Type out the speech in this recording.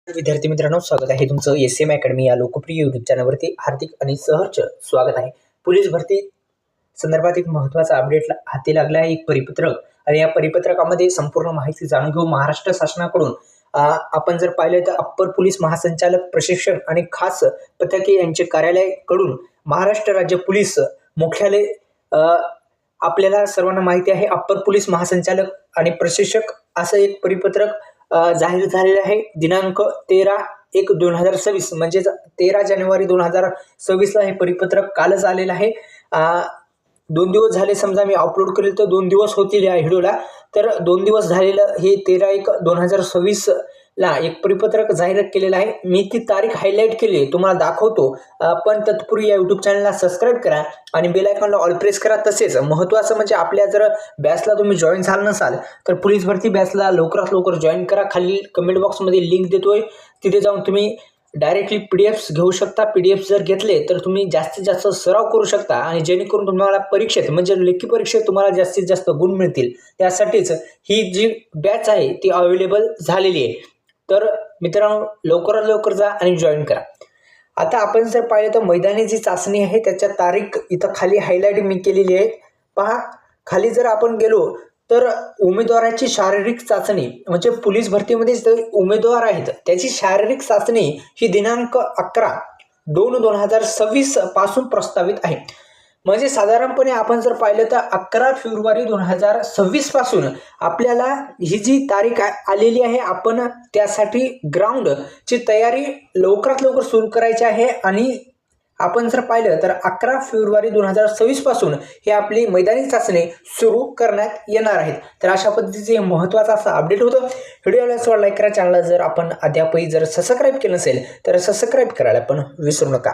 विद्यार्थी मित्रांनो, स्वागत आहे तुमचं एस.एम. अकॅडमी या लोकप्रिय यूट्यूब चॅनलवरती. हार्दिक आणि सहर्ष स्वागत आहे. पोलीस भरती संदर्भात एक महत्त्वाचा अपडेट हाती लागला आहे, एक परिपत्रक. आणि या परिपत्रकामध्ये संपूर्ण माहिती जाणून घेऊ. महाराष्ट्र शासनाकडून आपण जर पाहिलं तर अप्पर पोलीस महासंचालक प्रशिक्षण आणि खास पथके यांचे कार्यालयाकडून महाराष्ट्र राज्य पोलीस मुख्यालय आपल्याला सर्वांना माहिती आहे, अप्पर पोलीस महासंचालक आणि प्रशिक्षक असं एक परिपत्रक जाहीर झालेलं आहे. दिनांक 13/1/2026 म्हणजेच 13 जानेवारी 2026 हे परिपत्रक कालच आलेलं आहे. 2 दिवस झाले, समजा मी अपलोड करेल तर 2 दिवस होतील या व्हिडिओला. तर 2 दिवस झालेलं हे 13/1/2026 एक परिपत्रक जाहीर केलेलं आहे. मी ती तारीख हायलाईट केली आहे, तुम्हाला दाखवतो. पण तत्पूर्वी या यूट्यूब चॅनलला सबस्क्राईब करा आणि बेल आयकॉनला ऑल प्रेस करा. तसेच महत्त्वाचं म्हणजे आपल्या जर बॅचला तुम्ही जॉईन झाला नसाल तर पोलीस भरती बॅचला लवकरात लवकर जॉईन करा. खाली कमेंट बॉक्समध्ये लिंक देतोय, तिथे जाऊन तुम्ही डायरेक्टली PDF घेऊ शकता. PDF जर घेतले तर तुम्ही जास्तीत जास्त सराव करू शकता आणि जेणेकरून तुम्हाला परीक्षेत म्हणजे लेखी परीक्षेत तुम्हाला जास्तीत जास्त गुण मिळतील. त्यासाठीच ही जी बॅच आहे ती अवेलेबल झालेली आहे. तर मित्रांनो, लवकरात लवकर जा आणि जॉईन करा. आता आपण जर पाहिलं तर मैदानी जी चाचणी आहे त्याच्या तारीख इथं खाली हायलाईट मी केलेली आहे. पहा, खाली जर आपण गेलो तर उमेदवाराची शारीरिक चाचणी म्हणजे पोलीस भरतीमध्ये जे उमेदवार आहेत त्याची शारीरिक चाचणी ही दिनांक 11/2/2026 पासून प्रस्तावित आहे. म्हणजे साधारणपणे आपण जर पाहिलं तर 11 फेब्रुवारी 2026 पासून आपल्याला ही जी तारीख आलेली आहे, आपण त्यासाठी ग्राउंडची तयारी लवकरात लवकर सुरू करायची आहे. आणि आपण जर पाहिलं तर 11 फेब्रुवारी 2026 पासून हे आपली मैदानी चाचणी सुरू करण्यात येणार आहेत. तर अशा पद्धतीचे महत्त्वाचा असा अपडेट होतं. व्हिडिओला लाईक करा. चॅनलला जर आपण अद्यापही जर सबस्क्राईब केलं नसेल तर सबस्क्राईब करायला पण विसरू नका.